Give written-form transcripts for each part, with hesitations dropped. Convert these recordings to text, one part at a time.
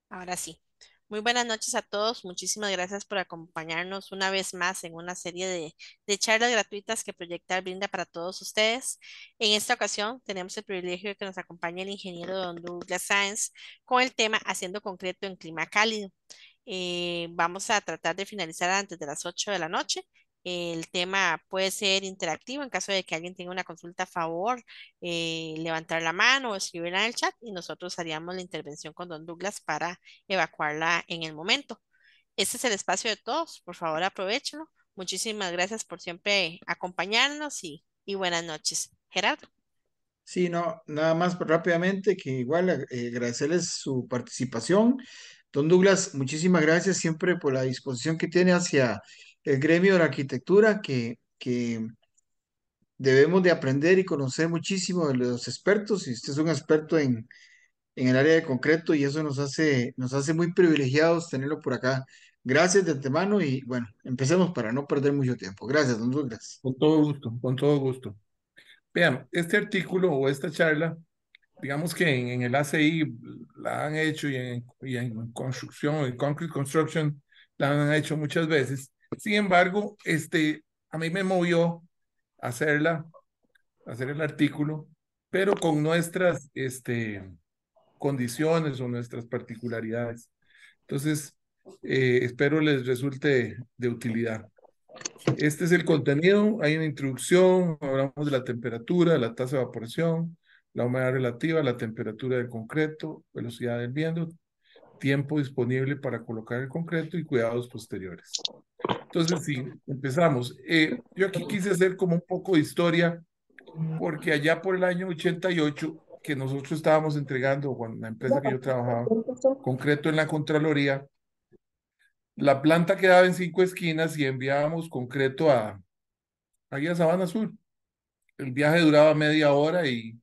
Ahora sí. Muy buenas noches a todos. Muchísimas gracias por acompañarnos una vez más en una serie de charlas gratuitas que Proyectar brinda para todos ustedes. En esta ocasión tenemos el privilegio de que nos acompañe el ingeniero Don Douglas Sáenz con el tema Haciendo concreto en clima cálido. Vamos a tratar de finalizar antes de las 8 de la noche. El tema puede ser interactivo en caso de que alguien tenga una consulta a favor, levantar la mano o escribirla en el chat y nosotros haríamos la intervención con Don Douglas para evacuarla en el momento. Este es el espacio de todos, por favor aprovechenlo. Muchísimas gracias por siempre acompañarnos y buenas noches. Gerardo. Sí, no, nada más rápidamente que igual agradecerles su participación. Don Douglas, muchísimas gracias siempre por la disposición que tiene hacia el gremio de la arquitectura, que debemos de aprender y conocer muchísimo de los expertos, y usted es un experto en el área de concreto y eso nos hace muy privilegiados tenerlo por acá. Gracias de antemano y bueno, empecemos para no perder mucho tiempo. Gracias, don Douglas. Con todo gusto, con todo gusto. Vean, este artículo o esta charla, digamos que en el ACI la han hecho y en construcción, en concrete construction, la han hecho muchas veces. Sin embargo, a mí me movió hacerla, hacer el artículo, pero con nuestras condiciones o nuestras particularidades. Entonces, espero les resulte de utilidad. Este es el contenido, hay una introducción, hablamos de la temperatura, la tasa de evaporación, la humedad relativa, la temperatura del concreto, velocidad del viento, tiempo disponible para colocar el concreto y cuidados posteriores. Entonces, sí, empezamos. Yo aquí quise hacer como un poco de historia, porque allá por el año 88, que nosotros estábamos entregando, con la empresa que yo trabajaba, concreto en la Contraloría, la planta quedaba en 5 esquinas y enviábamos concreto ahí a Sabana Sur. El viaje duraba media hora y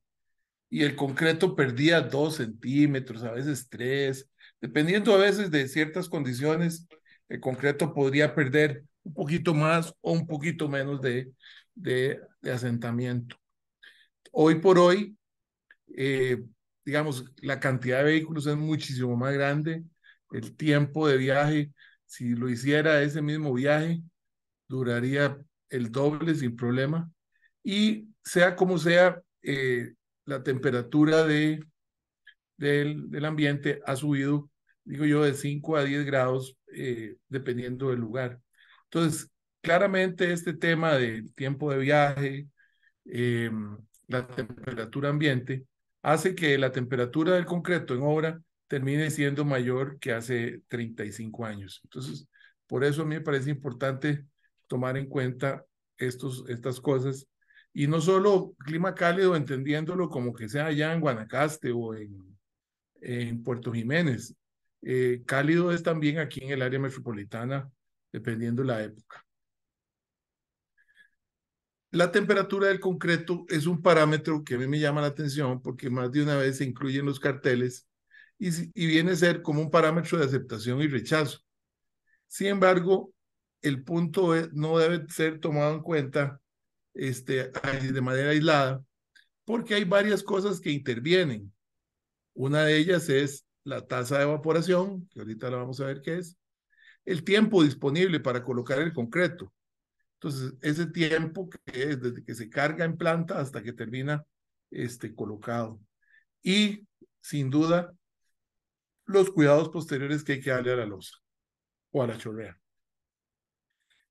el concreto perdía 2 centímetros, a veces 3, dependiendo a veces de ciertas condiciones, el concreto podría perder un poquito más o un poquito menos de asentamiento. Hoy por hoy, eh, digamos, la cantidad de vehículos es muchísimo más grande, el tiempo de viaje, si lo hiciera ese mismo viaje, duraría el doble sin problema. Y sea como sea, la temperatura del ambiente ha subido, digo yo, de 5 a 10 grados, dependiendo del lugar. Entonces, claramente este tema del tiempo de viaje, eh, la temperatura ambiente, hace que la temperatura del concreto en obra termine siendo mayor que hace 35 años. Entonces, por eso a mí me parece importante tomar en cuenta estas cosas y no solo clima cálido, entendiéndolo como que sea allá en Guanacaste o en Puerto Jiménez. Cálido es también aquí en el área metropolitana, dependiendo la época. La temperatura del concreto es un parámetro que a mí me llama la atención porque más de una vez se incluye en los carteles y viene a ser como un parámetro de aceptación y rechazo. Sin embargo, el punto no debe ser tomado en cuenta de manera aislada porque hay varias cosas que intervienen. Una de ellas es la tasa de evaporación, que ahorita la vamos a ver qué es, el tiempo disponible para colocar el concreto. Entonces, ese tiempo que es desde que se carga en planta hasta que termina colocado. Y, sin duda, los cuidados posteriores que hay que darle a la losa o a la chorrea.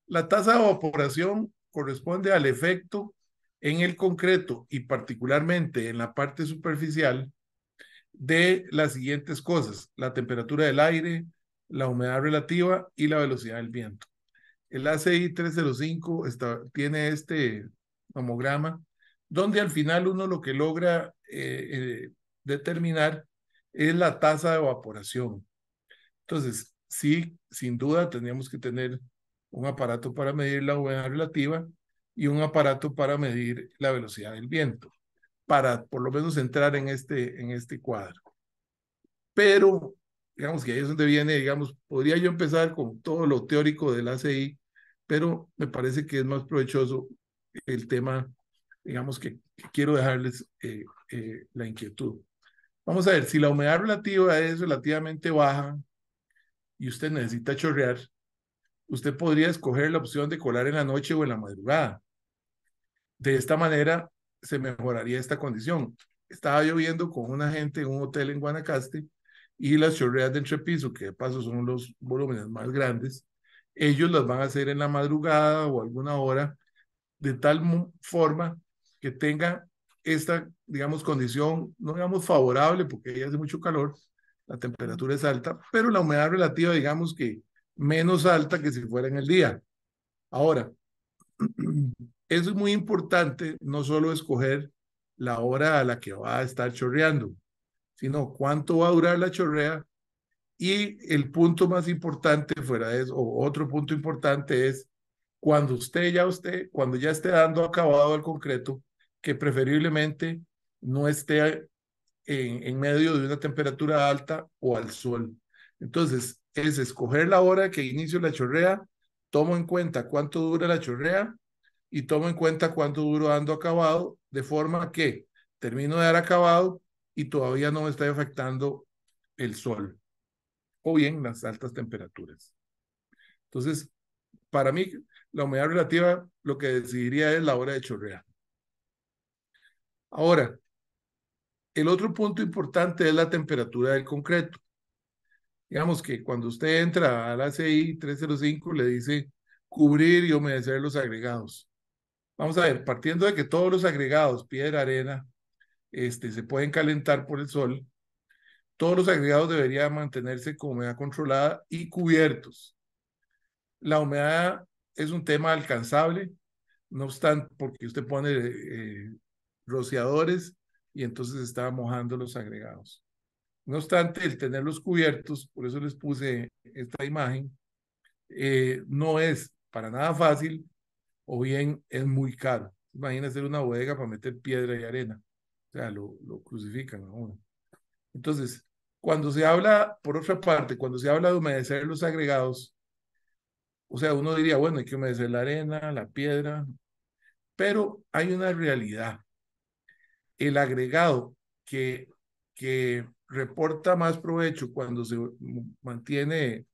La tasa de evaporación corresponde al efecto en el concreto y particularmente en la parte superficial de las siguientes cosas: la temperatura del aire, la humedad relativa y la velocidad del viento. El ACI 305 tiene este homograma, donde al final uno lo que logra determinar es la tasa de evaporación. Entonces, sí, sin duda tendríamos que tener un aparato para medir la humedad relativa y un aparato para medir la velocidad del viento, para por lo menos entrar en este cuadro. Pero, digamos que ahí es donde viene, digamos, podría yo empezar con todo lo teórico del ACI, pero me parece que es más provechoso el tema, digamos, que quiero dejarles la inquietud. Vamos a ver, si la humedad relativa es relativamente baja y usted necesita chorrear, usted podría escoger la opción de colar en la noche o en la madrugada. De esta manera se mejoraría esta condición. Estaba lloviendo con una gente en un hotel en Guanacaste y las chorreas de entrepiso, que de paso son los volúmenes más grandes, ellos las van a hacer en la madrugada o alguna hora de tal forma que tenga esta, digamos, condición, no digamos favorable, porque ya hace mucho calor, la temperatura es alta, pero la humedad relativa, digamos que menos alta que si fuera en el día. Ahora, eso es muy importante, no solo escoger la hora a la que va a estar chorreando, sino cuánto va a durar la chorrea. Y el punto más importante fuera de eso, o otro punto importante es cuando ya esté dando acabado al concreto, que preferiblemente no esté en medio de una temperatura alta o al sol. Entonces, es escoger la hora que inicio la chorrea, tomo en cuenta cuánto dura la chorrea y tomo en cuenta cuánto duro dando acabado, de forma que termino de dar acabado y todavía no me está afectando el sol o bien las altas temperaturas. Entonces, para mí, la humedad relativa lo que decidiría es la hora de chorrea. Ahora, el otro punto importante es la temperatura del concreto. Digamos que cuando usted entra a la ACI 305 le dice cubrir y humedecer los agregados. Vamos a ver, partiendo de que todos los agregados, piedra, arena, se pueden calentar por el sol, todos los agregados deberían mantenerse con humedad controlada y cubiertos. La humedad es un tema alcanzable, no obstante, porque usted pone rociadores y entonces está mojando los agregados. No obstante, el tenerlos cubiertos, por eso les puse esta imagen, no es para nada fácil o bien es muy caro. Imagina hacer una bodega para meter piedra y arena. O sea, lo crucifican a uno. Entonces, cuando se habla, por otra parte, cuando se habla de humedecer los agregados, o sea, uno diría, bueno, hay que humedecer la arena, la piedra, pero hay una realidad. El agregado que reporta más provecho cuando se mantiene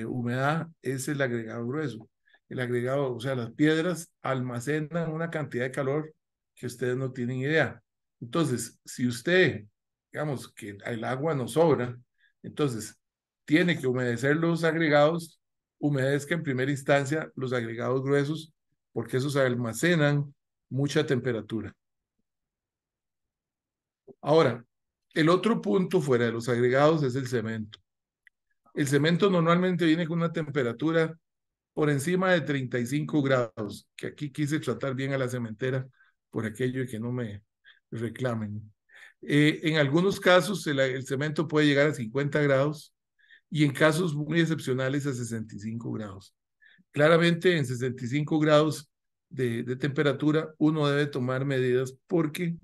humedad es el agregado grueso. El agregado, o sea, las piedras almacenan una cantidad de calor que ustedes no tienen idea. Entonces, si usted, digamos que el agua no sobra, entonces tiene que humedecer los agregados, humedezca en primera instancia los agregados gruesos, porque esos almacenan mucha temperatura. Ahora, el otro punto fuera de los agregados es el cemento. El cemento normalmente viene con una temperatura por encima de 35 grados, que aquí quise tratar bien a la cementera por aquello de que no me reclamen. En algunos casos el cemento puede llegar a 50 grados y en casos muy excepcionales a 65 grados. Claramente en 65 grados de temperatura uno debe tomar medidas porque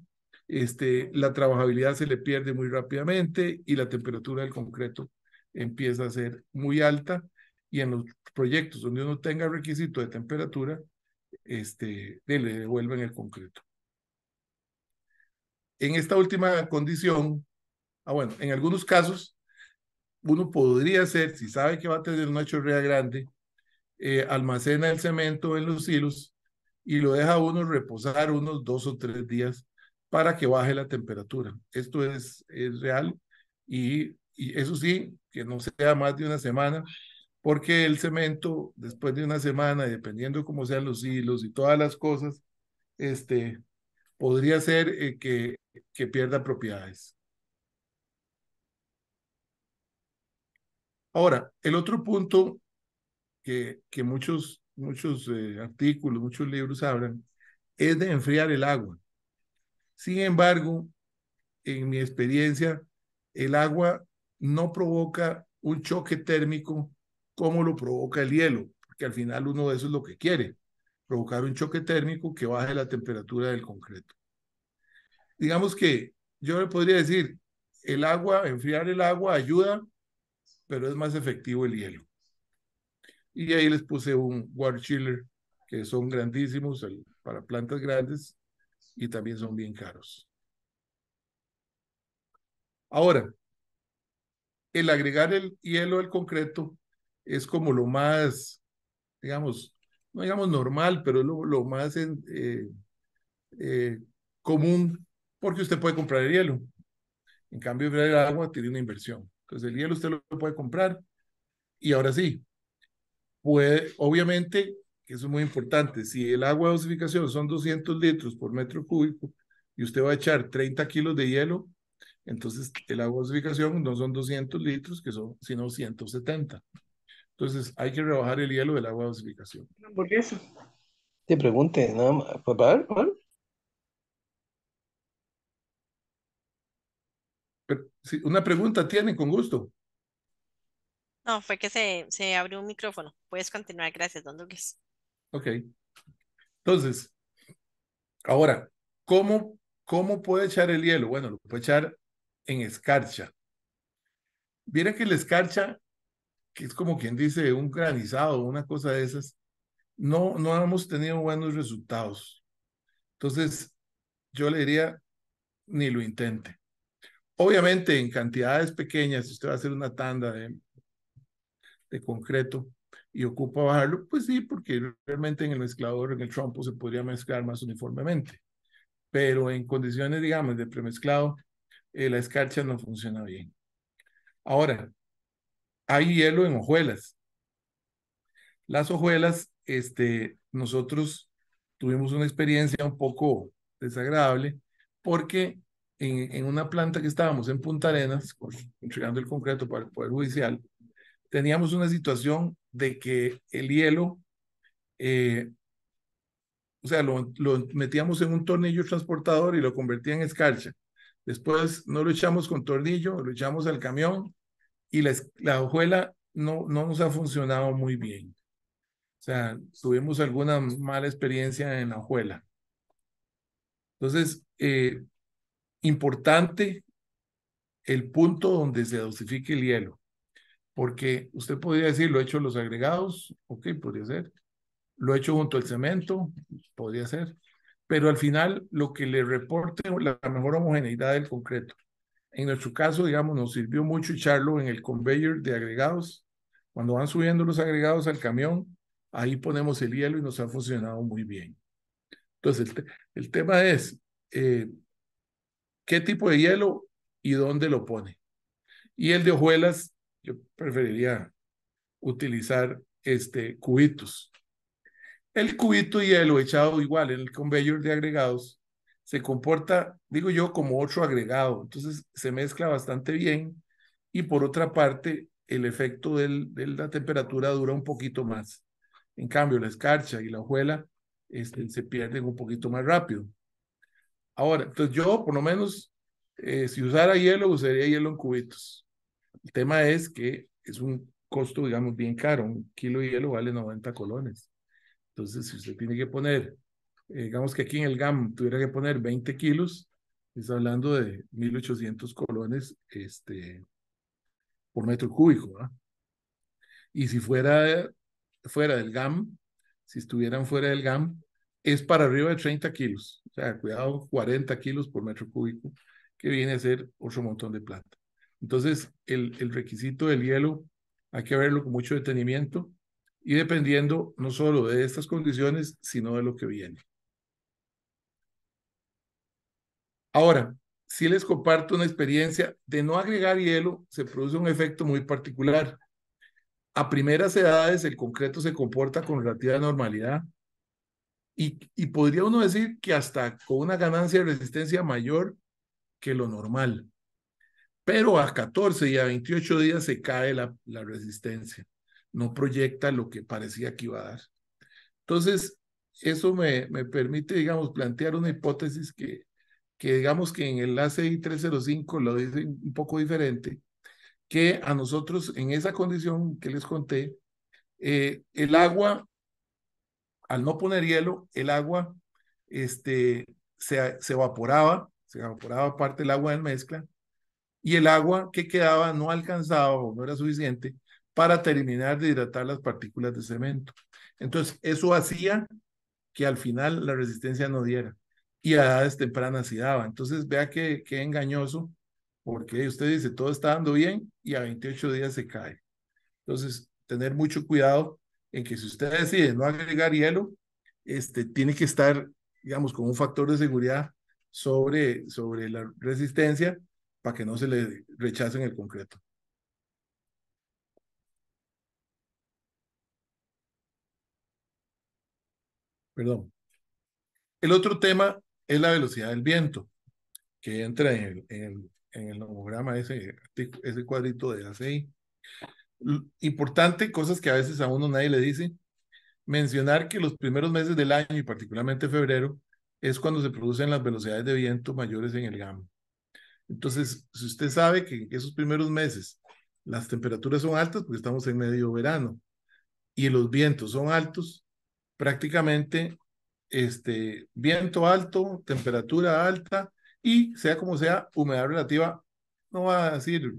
la trabajabilidad se le pierde muy rápidamente y la temperatura del concreto empieza a ser muy alta y en los proyectos donde uno tenga requisito de temperatura, le devuelven el concreto. En esta última condición, bueno, en algunos casos uno podría hacer, si sabe que va a tener una chorrea grande, almacena el cemento en los hilos y lo deja uno reposar unos 2 o 3 días para que baje la temperatura. Esto es real y eso sí, que no sea más de una semana, porque el cemento, después de una semana, dependiendo cómo sean los hilos y todas las cosas, podría ser que pierda propiedades. Ahora, el otro punto que muchos artículos, muchos libros hablan, es de enfriar el agua. Sin embargo, en mi experiencia, el agua no provoca un choque térmico como lo provoca el hielo, porque al final uno de eso es lo que quiere, provocar un choque térmico que baje la temperatura del concreto. Digamos que yo le podría decir, enfriar el agua ayuda, pero es más efectivo el hielo. Y ahí les puse un water chiller, que son grandísimos para plantas grandes y también son bien caros. Ahora, el agregar el hielo al concreto es como lo más, digamos, no digamos normal, pero lo más eh, común, porque usted puede comprar el hielo. En cambio, el agua tiene una inversión. Entonces, el hielo usted lo puede comprar y ahora sí, puede, obviamente, que eso es muy importante, si el agua de dosificación son 200 litros por metro cúbico y usted va a echar 30 kilos de hielo, entonces el agua de dosificación no son 200 litros, que son, sino 170. Entonces hay que rebajar el hielo del agua de dosificación. Hamburguesa. Te pregunte, nada más. Pues, ¿vale? Pero, si una pregunta tienen, con gusto. No, fue que se abrió un micrófono. Puedes continuar. Gracias, don Douglas. Ok. Entonces, ahora, ¿cómo puede echar el hielo? Bueno, lo puede echar en escarcha. Viera que la escarcha, que es como quien dice un granizado, una cosa de esas, no hemos tenido buenos resultados. Entonces, yo le diría, ni lo intente. Obviamente, en cantidades pequeñas, si usted va a hacer una tanda de concreto y ocupa bajarlo, pues sí, porque realmente en el mezclador, en el trompo, se podría mezclar más uniformemente. Pero en condiciones, digamos, de premezclado, la escarcha no funciona bien. Ahora, hay hielo en hojuelas. Las hojuelas, nosotros tuvimos una experiencia un poco desagradable porque en una planta que estábamos en Punta Arenas, entregando el concreto para el Poder Judicial, teníamos una situación de que el hielo, eh, o sea, lo metíamos en un tornillo transportador y lo convertía en escarcha. Después no lo echamos con tornillo, lo echamos al camión y la hojuela no nos ha funcionado muy bien. O sea, tuvimos alguna mala experiencia en la hojuela. Entonces, importante el punto donde se dosifique el hielo, porque usted podría decir, lo he hecho los agregados, ok, podría ser. Lo he hecho junto al cemento, podría ser. Pero al final, lo que le reporte la mejor homogeneidad del concreto. En nuestro caso, digamos, nos sirvió mucho echarlo en el conveyor de agregados. Cuando van subiendo los agregados al camión, ahí ponemos el hielo y nos ha funcionado muy bien. Entonces, el tema es qué tipo de hielo y dónde lo pone. Y el de hojuelas, yo preferiría utilizar cubitos. El cubito de hielo echado igual en el conveyor de agregados se comporta, digo yo, como otro agregado. Entonces se mezcla bastante bien y por otra parte el efecto de la temperatura dura un poquito más. En cambio, la escarcha y la hojuela se pierden un poquito más rápido. Ahora, entonces yo por lo menos, si usara hielo, usaría hielo en cubitos. El tema es que es un costo, digamos, bien caro. Un kilo de hielo vale 90 colones. Entonces, si usted tiene que poner, digamos que aquí en el GAM tuviera que poner 20 kilos, está hablando de 1.800 colones por metro cúbico, ¿verdad? Y si fuera del GAM, si estuvieran fuera del GAM, es para arriba de 30 kilos. O sea, cuidado, 40 kilos por metro cúbico, que viene a ser otro montón de plata. Entonces, el requisito del hielo hay que verlo con mucho detenimiento y dependiendo no solo de estas condiciones, sino de lo que viene. Ahora, si les comparto una experiencia de no agregar hielo, se produce un efecto muy particular. A primeras edades, el concreto se comporta con relativa normalidad y podría uno decir que hasta con una ganancia de resistencia mayor que lo normal. Pero a 14 y a 28 días se cae la resistencia. No proyecta lo que parecía que iba a dar. Entonces, eso me permite, digamos, plantear una hipótesis que digamos que en el ACI 305 lo dice un poco diferente, que a nosotros en esa condición que les conté, el agua, al no poner hielo, el agua se evaporaba parte del agua en mezcla, y el agua que quedaba no alcanzaba o no era suficiente para terminar de hidratar las partículas de cemento. Entonces, eso hacía que al final la resistencia no diera y a edades tempranas sí daba. Entonces, vea que engañoso porque usted dice, todo está dando bien y a 28 días se cae. Entonces, tener mucho cuidado en que si usted decide no agregar hielo, tiene que estar, digamos, con un factor de seguridad sobre la resistencia para que no se le rechacen el concreto. Perdón. El otro tema es la velocidad del viento, que entra en el nomograma, ese cuadrito de ACI. Importante, cosas que a veces a uno nadie le dice, mencionar que los primeros meses del año, y particularmente febrero, es cuando se producen las velocidades de viento mayores en el GAM. Entonces, si usted sabe que en esos primeros meses las temperaturas son altas, porque estamos en medio verano, y los vientos son altos, prácticamente viento alto, temperatura alta, y sea como sea, humedad relativa, no va a decir,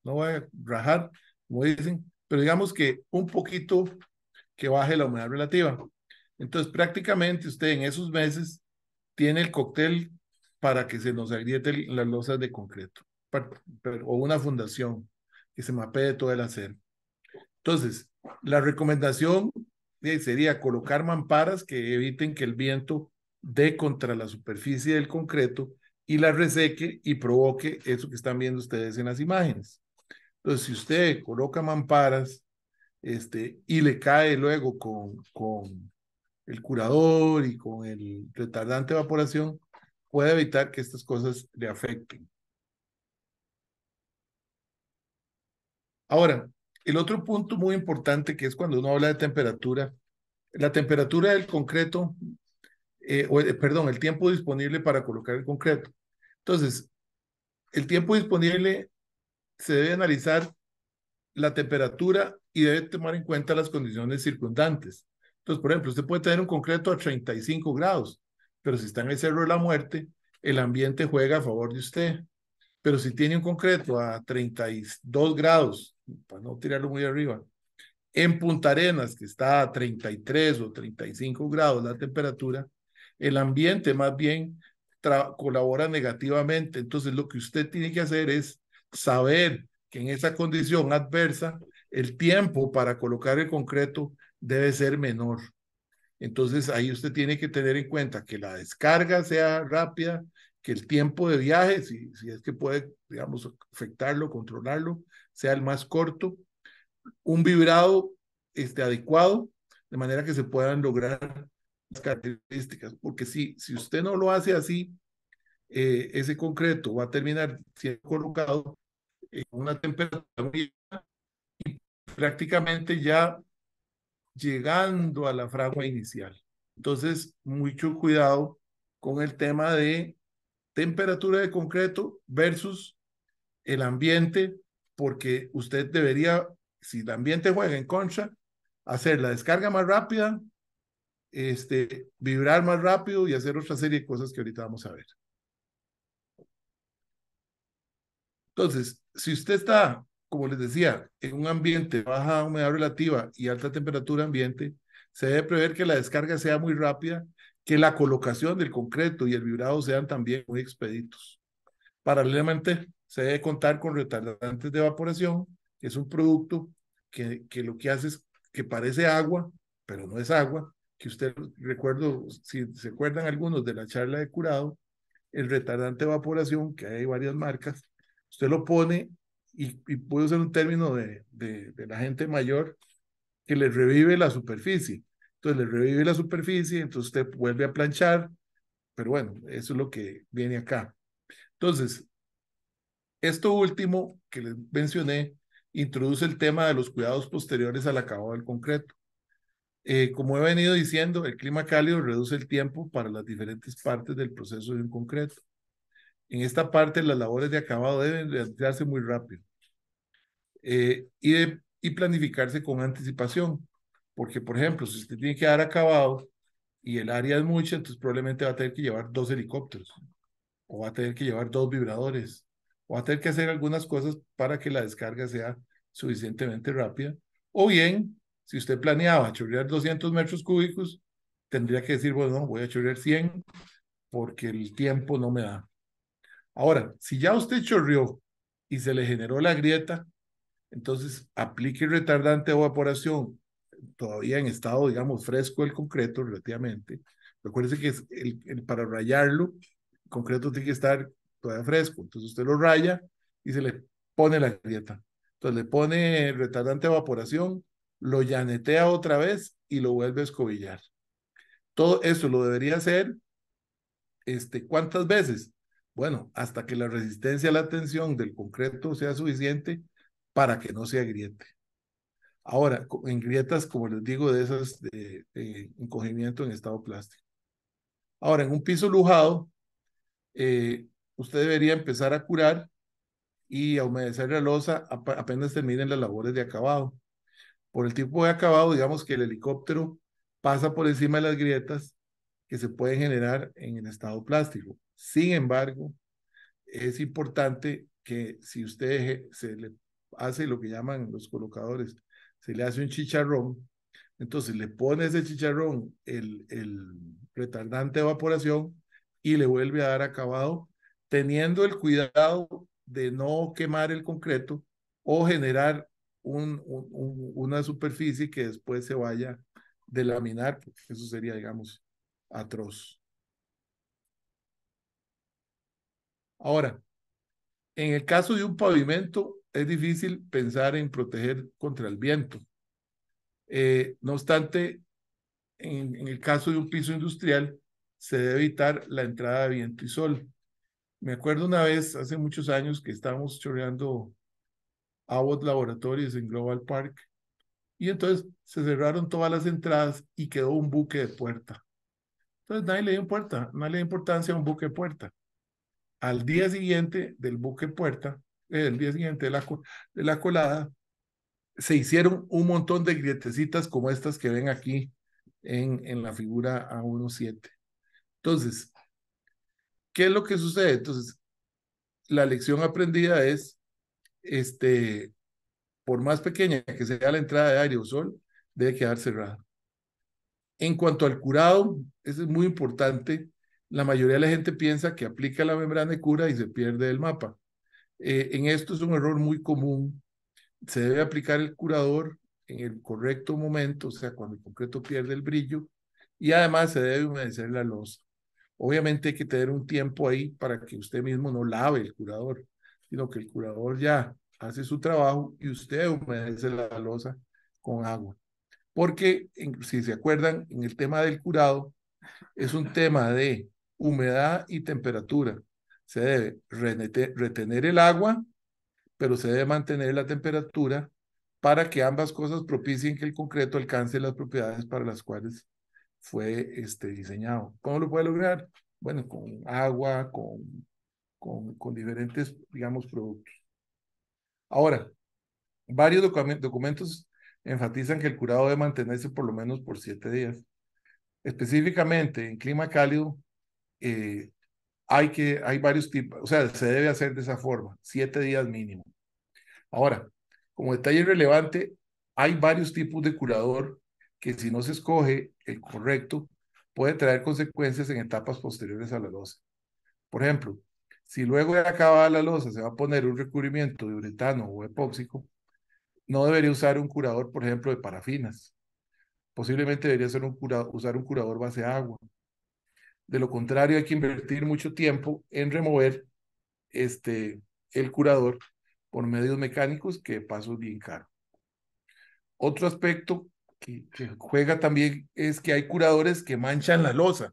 no va a rajar, como dicen, pero digamos que un poquito que baje la humedad relativa. Entonces, prácticamente usted en esos meses tiene el cóctel para que se nos agrieten las losas de concreto o una fundación que se mapee todo el acero. Entonces, la recomendación sería colocar mamparas que eviten que el viento dé contra la superficie del concreto y la reseque y provoque eso que están viendo ustedes en las imágenes. Entonces, si usted coloca mamparas y le cae luego con el curador y con el retardante de evaporación, puede evitar que estas cosas le afecten. Ahora, el otro punto muy importante que es cuando uno habla de temperatura, la temperatura del concreto, perdón, el tiempo disponible para colocar el concreto. Entonces, el tiempo disponible se debe analizar la temperatura y debe tomar en cuenta las condiciones circundantes. Entonces, por ejemplo, usted puede tener un concreto a 35 grados, pero si está en el Cerro de la Muerte, el ambiente juega a favor de usted. Pero si tiene un concreto a 32 grados, para no tirarlo muy arriba, en Punta Arenas, que está a 33 o 35 grados la temperatura, el ambiente más bien colabora negativamente. Entonces, lo que usted tiene que hacer es saber que en esa condición adversa, el tiempo para colocar el concreto debe ser menor. Entonces, ahí usted tiene que tener en cuenta que la descarga sea rápida, que el tiempo de viaje, si es que puede, digamos, afectarlo, controlarlo, sea el más corto, un vibrado adecuado, de manera que se puedan lograr las características, porque si usted no lo hace así, ese concreto va a terminar siendo colocado en una temperatura muy alta y prácticamente ya llegando a la fragua inicial. Entonces, mucho cuidado con el tema de temperatura de concreto versus el ambiente, porque usted debería, si el ambiente juega en contra, hacer la descarga más rápida, vibrar más rápido y hacer otra serie de cosas que ahorita vamos a ver. Entonces, si usted está, como les decía, en un ambiente de baja humedad relativa y alta temperatura ambiente, se debe prever que la descarga sea muy rápida, que la colocación del concreto y el vibrado sean también muy expeditos. Paralelamente, se debe contar con retardantes de evaporación, que es un producto que lo que hace es que parece agua, pero no es agua, que usted, recuerdo, si se acuerdan algunos de la charla de curado, el retardante de evaporación, que hay varias marcas, usted lo pone y puede usar un término de la gente mayor que le revive la superficie. Entonces le revive la superficie, entonces usted vuelve a planchar, pero bueno, eso es lo que viene acá. Entonces, esto último que les mencioné introduce el tema de los cuidados posteriores al acabado del concreto. Como he venido diciendo, el clima cálido reduce el tiempo para las diferentes partes del proceso de un concreto. En esta parte, las labores de acabado deben realizarse muy rápido y planificarse con anticipación. Porque, por ejemplo, si usted tiene que dar acabado y el área es mucha, entonces probablemente va a tener que llevar 2 helicópteros, o va a tener que llevar 2 vibradores, o va a tener que hacer algunas cosas para que la descarga sea suficientemente rápida. O bien, si usted planeaba chorrear 200 metros cúbicos, tendría que decir, bueno, no, voy a chorrear 100 porque el tiempo no me da. Ahora, si ya usted chorreó y se le generó la grieta, entonces aplique retardante de evaporación todavía en estado, digamos, fresco el concreto relativamente. Recuerde que para rayarlo, el concreto tiene que estar todavía fresco. Entonces usted lo raya y se le pone la grieta. Entonces le pone retardante de evaporación, lo llanetea otra vez y lo vuelve a escobillar. Todo eso lo debería hacer, ¿cuántas veces? Bueno, hasta que la resistencia a la tensión del concreto sea suficiente para que no se agriete. Ahora, en grietas, como les digo, de esas de encogimiento en estado plástico. Ahora, en un piso lujado, usted debería empezar a curar y a humedecer la losa apenas terminen las labores de acabado. Por el tipo de acabado, digamos que el helicóptero pasa por encima de las grietas que se pueden generar en el estado plástico. Sin embargo, es importante que si usted se le hace lo que llaman los colocadores, se le hace un chicharrón, entonces le pone ese chicharrón el retardante de evaporación y le vuelve a dar acabado, teniendo el cuidado de no quemar el concreto o generar una superficie que después se vaya de laminar, porque eso sería, digamos, atroz. Ahora, en el caso de un pavimento, es difícil pensar en proteger contra el viento. No obstante, en el caso de un piso industrial, se debe evitar la entrada de viento y sol. Me acuerdo una vez, hace muchos años, que estábamos chorreando Abbott Laboratories en Global Park, y entonces se cerraron todas las entradas y quedó un buque de puerta. Entonces nadie le dio nadie le dio importancia a un buque de puerta. Al día siguiente del buque puerta, el día siguiente de la colada, se hicieron un montón de grietecitas como estas que ven aquí en la figura A17. Entonces, ¿qué es lo que sucede? Entonces, la lección aprendida es, por más pequeña que sea la entrada de aire o sol, debe quedar cerrada. En cuanto al curado, eso es muy importante. La mayoría de la gente piensa que aplica la membrana de cura y se pierde el mapa. En esto es un error muy común. Se debe aplicar el curador en el correcto momento, o sea, cuando el concreto pierde el brillo, y además se debe humedecer la losa. Obviamente hay que tener un tiempo ahí para que usted mismo no lave el curador, sino que el curador ya hace su trabajo y usted humedece la losa con agua. Porque, si se acuerdan, en el tema del curado es un tema de humedad y temperatura. Se debe retener el agua, pero se debe mantener la temperatura para que ambas cosas propicien que el concreto alcance las propiedades para las cuales fue diseñado. ¿Cómo lo puede lograr? Bueno, con agua, con diferentes, digamos, productos. Ahora, varios documentos enfatizan que el curado debe mantenerse por lo menos por 7 días. Específicamente, en clima cálido, hay varios tipos, o sea, se debe hacer de esa forma, 7 días mínimo. Ahora, como detalle relevante, hay varios tipos de curador que si no se escoge el correcto, puede traer consecuencias en etapas posteriores a la losa. Por ejemplo, si luego de acabada la losa se va a poner un recubrimiento de uretano o epóxico, no debería usar un curador, por ejemplo, de parafinas. Posiblemente debería usar un curador base agua. De lo contrario, hay que invertir mucho tiempo en remover el curador por medios mecánicos, que de paso es bien caro. Otro aspecto que juega también es que hay curadores que manchan la losa.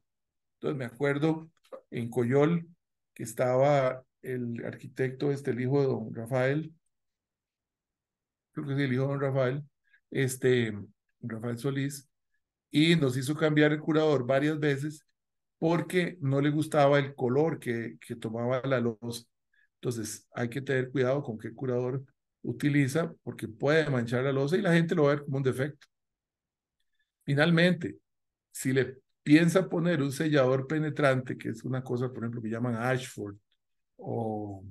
Entonces me acuerdo en Coyol que estaba el arquitecto, el hijo de don Rafael, creo que es el hijo de don Rafael, Rafael Solís, y nos hizo cambiar el curador varias veces porque no le gustaba el color que tomaba la losa. Entonces hay que tener cuidado con qué curador utiliza porque puede manchar la losa y la gente lo va a ver como un defecto. Finalmente, si le piensa poner un sellador penetrante, que es una cosa, por ejemplo, que llaman Ashford o,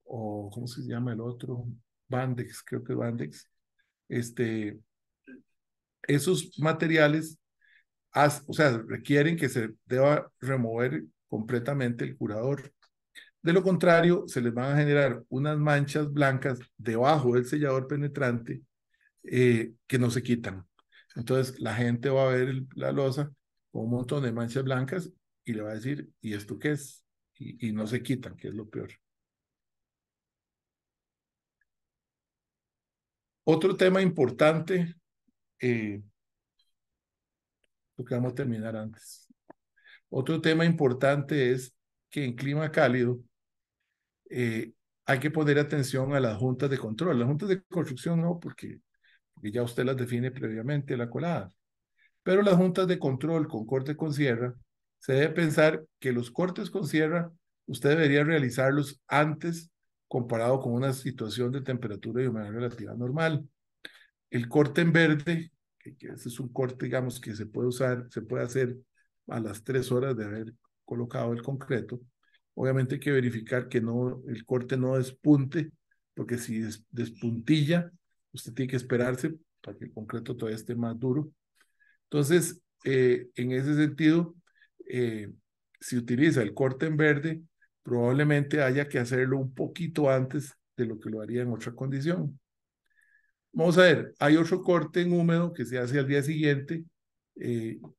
¿cómo se llama el otro? Bandex, creo que es Bandex. Esos materiales, o sea, requieren que se deba remover completamente el curador. De lo contrario, se les van a generar unas manchas blancas debajo del sellador penetrante que no se quitan. Entonces, la gente va a ver la losa con un montón de manchas blancas y le va a decir, ¿y esto qué es? Y no se quitan, que es lo peor. Otro tema importante, porque vamos a terminar antes. Otro tema importante es que en clima cálido hay que poner atención a las juntas de control. Las juntas de construcción no, porque ya usted las define previamente la colada. Pero las juntas de control con corte con sierra, se debe pensar que los cortes con sierra usted debería realizarlos antes comparado con una situación de temperatura y humedad relativa normal. El corte en verde, que ese es un corte, digamos, que se puede usar, se puede hacer a las 3 horas de haber colocado el concreto. Obviamente hay que verificar que no, el corte no despunte, porque si despuntilla, usted tiene que esperarse para que el concreto todavía esté más duro. Entonces, en ese sentido, si utiliza el corte en verde, probablemente haya que hacerlo un poquito antes de lo que lo haría en otra condición. Vamos a ver, hay otro corte en húmedo que se hace al día siguiente,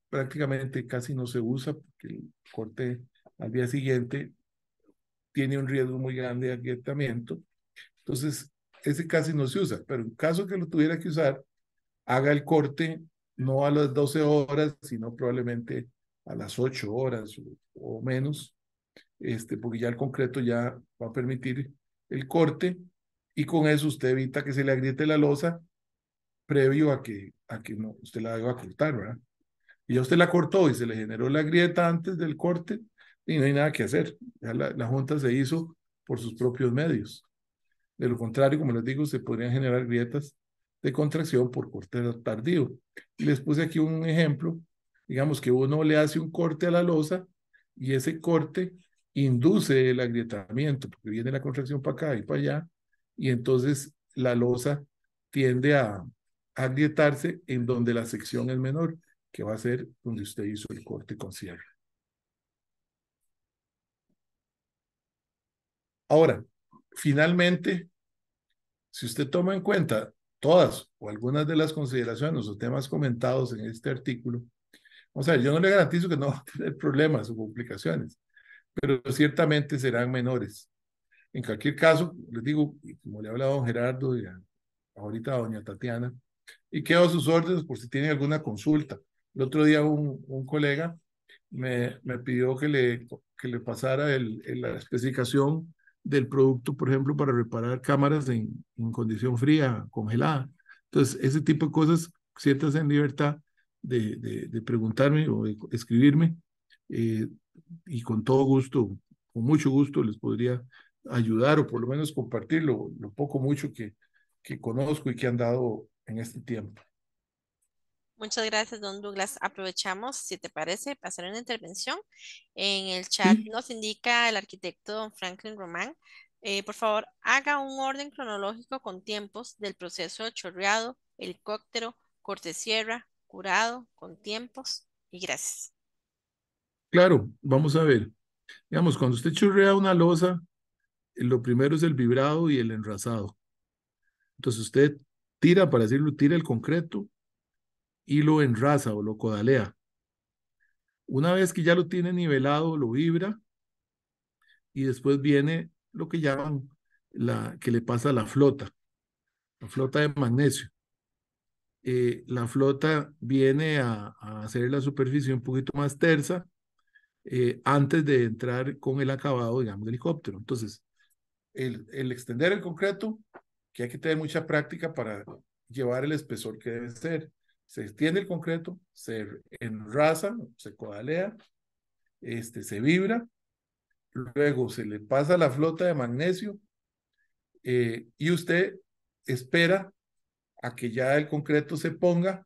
prácticamente casi no se usa porque el corte al día siguiente tiene un riesgo muy grande de agrietamiento, entonces ese casi no se usa, pero en caso que lo tuviera que usar, haga el corte no a las 12 horas, sino probablemente a las 8 horas o menos, porque ya el concreto ya va a permitir el corte y con eso usted evita que se le agriete la losa previo a que no, usted la deba cortar, ¿verdad? Y ya usted la cortó y se le generó la grieta antes del corte y no hay nada que hacer. Ya la junta se hizo por sus propios medios. De lo contrario, como les digo, se podrían generar grietas de contracción por corte tardío. Y les puse aquí un ejemplo. Digamos que uno le hace un corte a la losa y ese corte induce el agrietamiento, porque viene la contracción para acá y para allá, y entonces la losa tiende a agrietarse en donde la sección es menor, que va a ser donde usted hizo el corte con cierre. Ahora, finalmente, si usted toma en cuenta todas o algunas de las consideraciones o temas comentados en este artículo, o sea, yo no le garantizo que no va a tener problemas o complicaciones, pero ciertamente serán menores. En cualquier caso, les digo, como le ha hablado don Gerardo y ahorita a doña Tatiana, y quedo a sus órdenes por si tienen alguna consulta. El otro día un colega me pidió que le pasara la especificación del producto, por ejemplo, para reparar cámaras en condición fría, congelada. Entonces, ese tipo de cosas, siéntase en libertad de preguntarme o de escribirme eh, y con todo gusto, con mucho gusto les podría ayudar o por lo menos compartir lo poco mucho que conozco y que han dado en este tiempo. Muchas gracias, don Douglas. Aprovechamos, si te parece, para hacer una intervención. En el chat Sí, nos indica el arquitecto don Franklin Román. Por favor, haga un orden cronológico con tiempos del proceso de chorreado, helicóptero, corte sierra, curado, con tiempos y gracias. claro, vamos a ver. Digamos, cuando usted chorrea una losa, lo primero es el vibrado y el enrasado. Entonces usted tira, para decirlo, tira el concreto y lo enrasa o lo codalea. Una vez que ya lo tiene nivelado, lo vibra y después viene lo que llaman que le pasa la flota de magnesio. La flota viene a hacer la superficie un poquito más tersa antes de entrar con el acabado, digamos, del helicóptero. Entonces, el extender el concreto, que hay que tener mucha práctica para llevar el espesor que debe ser. Se extiende el concreto, se enrasa, se codalea, se vibra, luego se le pasa la flota de magnesio y usted espera a que ya el concreto se ponga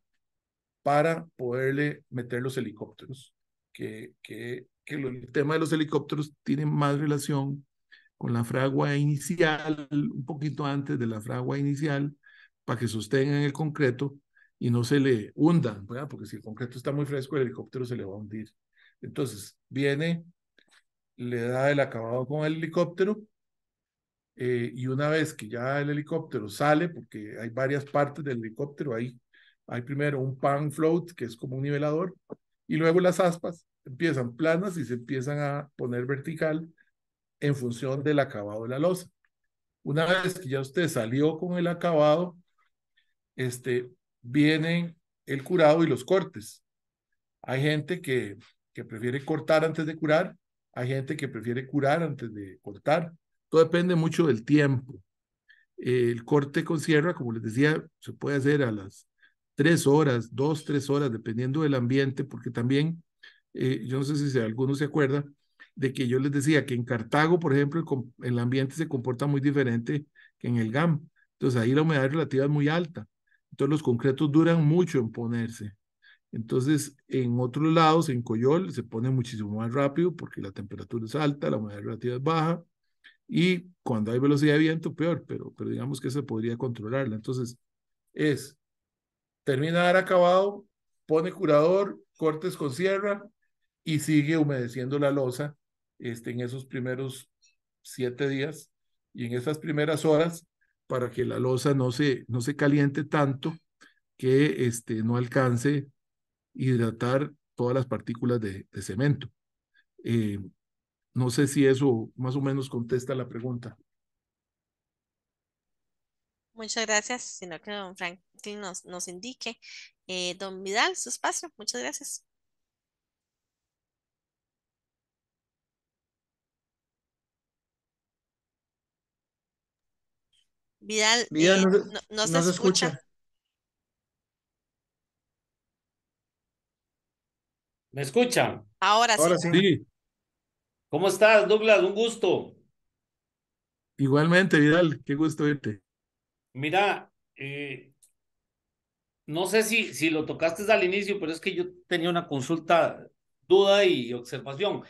para poderle meter los helicópteros, el tema de los helicópteros tiene más relación con la fragua inicial, un poquito antes de la fragua inicial, para que sostengan el concreto y no se le hundan, ¿verdad? Porque si el concreto está muy fresco, el helicóptero se le va a hundir. Entonces, viene le da el acabado con el helicóptero, y una vez que ya el helicóptero sale, porque hay varias partes del helicóptero, hay primero un pan float, que es como un nivelador, y luego las aspas empiezan planas y se empiezan a poner vertical en función del acabado de la losa. Una vez que ya usted salió con el acabado, vienen el curado y los cortes. Hay gente que prefiere cortar antes de curar, hay gente que prefiere curar antes de cortar. Todo depende mucho del tiempo. El corte con sierra, como les decía, se puede hacer a las 3 horas, 2, 3 horas, dependiendo del ambiente, porque también, yo no sé si alguno se acuerda, de que yo les decía que en Cartago, por ejemplo, el ambiente se comporta muy diferente que en el GAM. Entonces ahí la humedad relativa es muy alta. Entonces los concretos duran mucho en ponerse. Entonces, en otros lados, en Coyol, se pone muchísimo más rápido porque la temperatura es alta, la humedad relativa es baja, y cuando hay velocidad de viento, peor, pero digamos que se podría controlarla. Entonces, es terminar acabado, pone curador, cortes con sierra y sigue humedeciendo la losa en esos primeros 7 días y en esas primeras horas para que la losa no se caliente tanto que no alcance hidratar todas las partículas de cemento. Eh, no sé si eso más o menos contesta la pregunta. Muchas gracias, sino que don Franklin nos indique. Don Vidal, su espacio, muchas gracias. Vidal, Vida, no se no se escucha. escucha. ¿Me escuchan? Ahora Ahora sí. sí. Sí, ¿Cómo estás, Douglas? Un gusto. igualmente, Vidal, qué gusto verte. Mira, no sé si lo tocaste al inicio, pero es que yo tenía una consulta, duda y observación.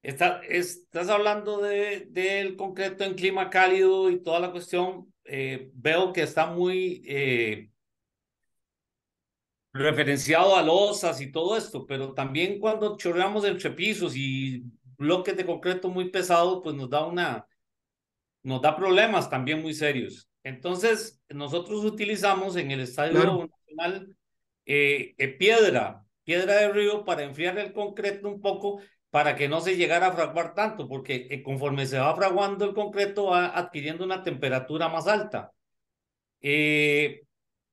Estás hablando del concreto en clima cálido y toda la cuestión. Veo que está muy referenciado a losas y todo esto, pero también cuando chorreamos entre pisos y bloques de concreto muy pesados, pues nos da problemas también muy serios. Entonces, nosotros utilizamos en el Claro, Estadio Nacional piedra de río para enfriar el concreto un poco para que no se llegara a fraguar tanto, porque conforme se va fraguando el concreto va adquiriendo una temperatura más alta. Eh,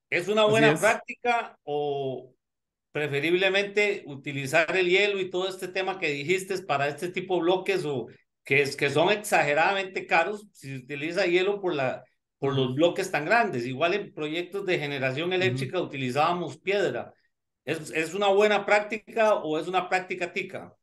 ¿Es una así buena es. práctica o preferiblemente utilizar el hielo y todo este tema que dijiste para este tipo de bloques o que son exageradamente caros si se utiliza hielo por los Ujú, bloques tan grandes? Igual en proyectos de generación ujú. eléctrica utilizábamos piedra. Es una buena práctica o es una práctica tica?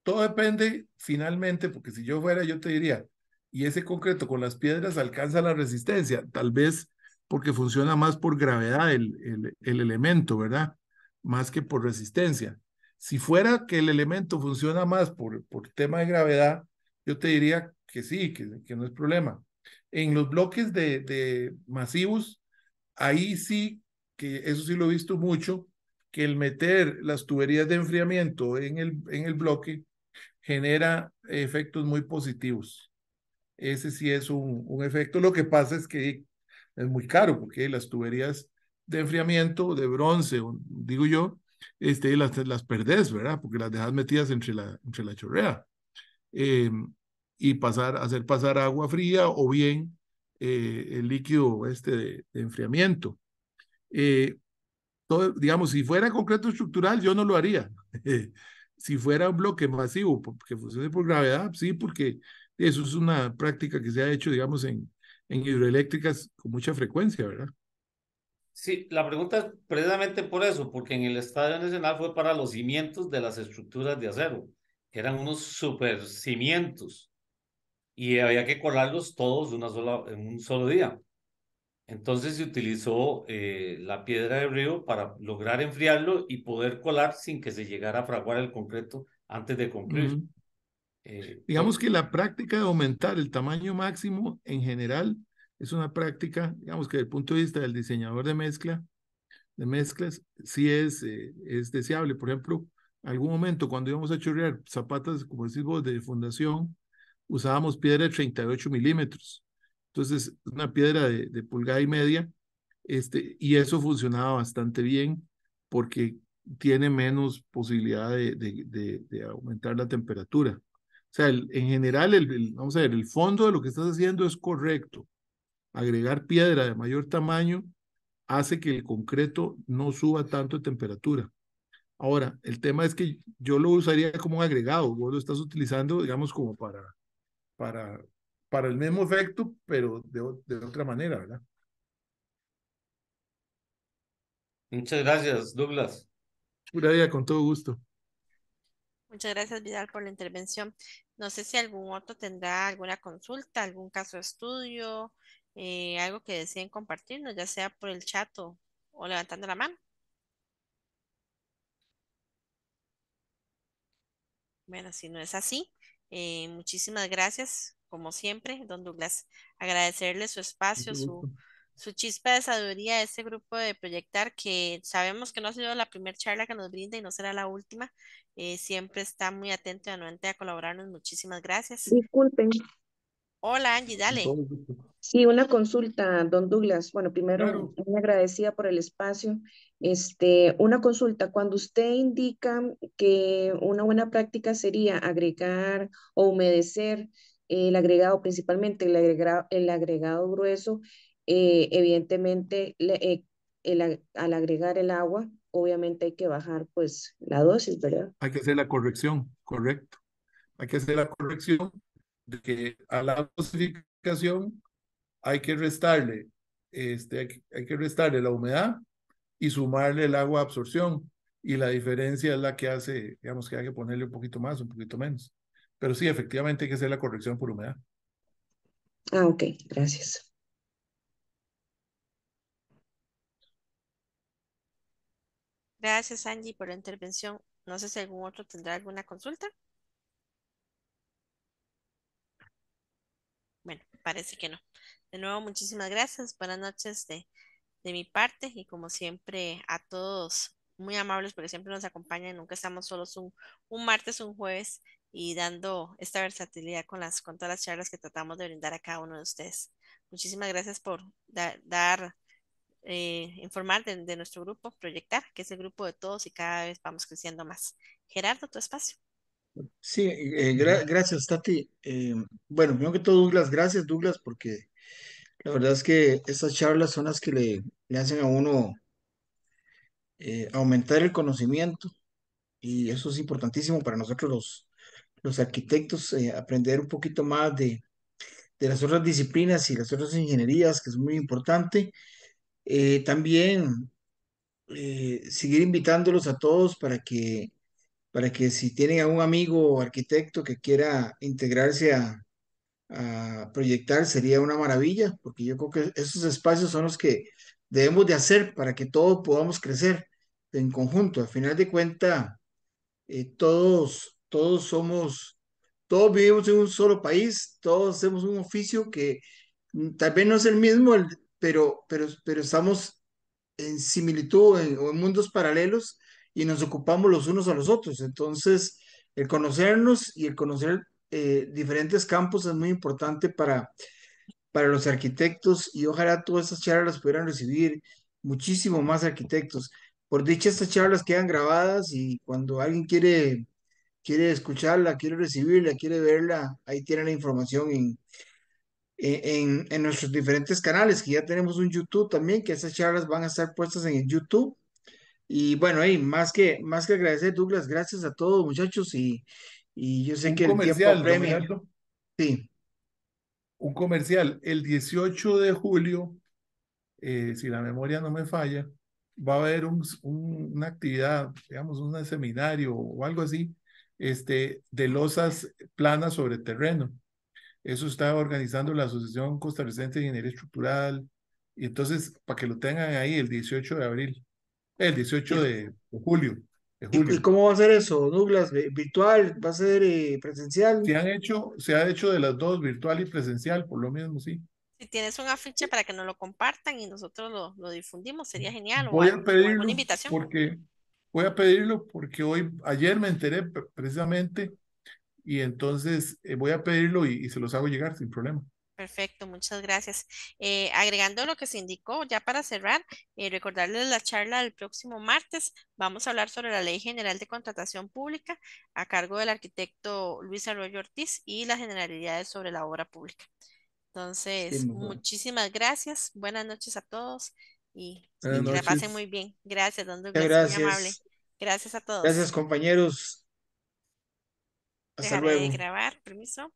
Todo depende finalmente, porque si yo fuera, yo te diría, y ese concreto con las piedras alcanza la resistencia, tal vez porque funciona más por gravedad el elemento, ¿verdad? Más que por resistencia. Si fuera que el elemento funciona más por tema de gravedad, yo te diría que sí, que no es problema. En los bloques de masivos, ahí sí, que eso sí lo he visto mucho, que el meter las tuberías de enfriamiento en el bloque genera efectos muy positivos. Ese sí es un efecto. Lo que pasa es que es muy caro porque las tuberías de enfriamiento de bronce, digo yo, las perdés, ¿verdad? Porque las dejas metidas entre la chorrea. Eh, y hacer pasar agua fría o bien el líquido de enfriamiento. Eh, digamos, si fuera concreto estructural, yo no lo haría. Si fuera un bloque masivo, que funcione por gravedad, sí, porque eso es una práctica que se ha hecho, digamos, en hidroeléctricas con mucha frecuencia, ¿verdad? Sí, la pregunta es precisamente por eso, porque en el Estadio Nacional fue para los cimientos de las estructuras de acero, que eran unos super cimientos y había que colarlos todos en un solo día. Entonces se utilizó la piedra de río para lograr enfriarlo y poder colar sin que se llegara a fraguar el concreto antes de concluir. Mm. Pues, Digamos que la práctica de aumentar el tamaño máximo en general es una práctica, digamos que desde el punto de vista del diseñador de mezclas, sí es deseable. Por ejemplo, Algún momento cuando íbamos a chorrear zapatas, como decís vos, de fundación, usábamos piedra de 38 milímetros. Entonces, una piedra de pulgada y media, y eso funcionaba bastante bien porque tiene menos posibilidad de aumentar la temperatura. O sea, en general, vamos a ver, el fondo de lo que estás haciendo es correcto. Agregar piedra de mayor tamaño hace que el concreto no suba tanto de temperatura. Ahora, el tema es que yo lo usaría como un agregado, vos lo estás utilizando, digamos, como para, para el mismo efecto, pero de otra manera, ¿verdad? Muchas gracias, Douglas. Pura vida, con todo gusto. Muchas gracias, Vidal, por la intervención. No sé si algún otro tendrá alguna consulta, algún caso de estudio, algo que deseen compartirnos, ya sea por el chat o levantando la mano. Bueno, si no es así, muchísimas gracias, como siempre, don Douglas. Agradecerle su espacio, Mucho gusto. su chispa de sabiduría a este grupo de Proyectar, que sabemos que no ha sido la primera charla que nos brinda y no será la última. Siempre está muy atento y anuente a colaborarnos. Muchísimas gracias. Disculpen, Hola, Angie, Con todo dale. gusto. sí, una consulta, don Douglas. Bueno, primero, Claro, muy agradecida por el espacio. Una consulta, cuando usted indica que una buena práctica sería agregar o humedecer el agregado, principalmente el agregado grueso, evidentemente al agregar el agua, obviamente hay que bajar pues la dosis, ¿verdad? hay que hacer la corrección, correcto. Hay que hacer la corrección de que a la dosificación hay que restarle, hay que restarle la humedad y sumarle el agua de absorción. Y la diferencia es la que hace, digamos, que hay que ponerle un poquito más, un poquito menos. Pero sí, efectivamente hay que hacer la corrección por humedad. Ah, ok, gracias. Gracias, Angie, por la intervención. No sé si algún otro tendrá alguna consulta. Bueno, parece que no. De nuevo, muchísimas gracias. Buenas noches de mi parte y como siempre a todos muy amables porque siempre nos acompañan. Nunca estamos solos un martes, un jueves y dando esta versatilidad con todas las charlas que tratamos de brindar a cada uno de ustedes. Muchísimas gracias por informar de nuestro grupo, Proyectar, que es el grupo de todos y cada vez vamos creciendo más. Gerardo, tu espacio. Sí, Ujú. gracias, Tati. Bueno, primero que todo, Douglas, gracias, Douglas, porque la verdad es que estas charlas son las que le hacen a uno aumentar el conocimiento y eso es importantísimo para nosotros los arquitectos, aprender un poquito más de las otras disciplinas y las otras ingenierías, que es muy importante. También seguir invitándolos a todos para que si tienen a un amigo arquitecto que quiera integrarse a proyectar, sería una maravilla, porque yo creo que esos espacios son los que debemos de hacer para que todos podamos crecer en conjunto. Al final de cuentas, todos vivimos en un solo país, todos hacemos un oficio que tal vez no es el mismo, pero estamos en similitud o en mundos paralelos y nos ocupamos los unos a los otros. Entonces, el conocernos y el conocer diferentes campos es muy importante para los arquitectos y ojalá todas estas charlas las pudieran recibir muchísimo más arquitectos. Por dicha, estas charlas quedan grabadas y cuando alguien quiere escucharla, quiere recibirla, quiere verla, ahí tienen la información en nuestros diferentes canales, que ya tenemos un YouTube también, que esas charlas van a estar puestas en el YouTube. Y bueno, ahí más que agradecer, Douglas, gracias a todos, muchachos, y yo sé Un que el tiempo comercial, don apremia. Gerardo, Sí, un comercial. El 18 de julio, si la memoria no me falla, va a haber una actividad, digamos, un seminario o algo así, de losas planas sobre terreno. Eso está organizando la Asociación Costarricense de Ingeniería Estructural. Y entonces, para que lo tengan ahí el 18 de abril, el ¿y, 18 de julio, de y julio. cómo va a ser eso, Douglas? ¿Virtual? ¿Va a ser presencial? Se ha hecho de las dos, virtual y presencial, por lo mismo, sí. Si tienes un afiche para que nos lo compartan y nosotros lo difundimos, sería genial Voy a o alguna pedirlo invitación. porque voy a pedirlo porque ayer me enteré precisamente y entonces voy a pedirlo y se los hago llegar sin problema. Perfecto, muchas gracias. Agregando lo que se indicó, ya para cerrar, recordarles la charla del próximo martes. Vamos a hablar sobre la Ley General de Contratación Pública a cargo del arquitecto Luis Arroyo Ortiz y las generalidades sobre la obra pública. Sí, Entonces, muy bueno. muchísimas gracias. Buenas noches a todos y Buenas que la pasen noches. muy bien. Gracias, don Muchas Douglas, muy amable. gracias. Gracias a Gracias, todos. compañeros. Hasta Dejaré de luego. grabar, permiso.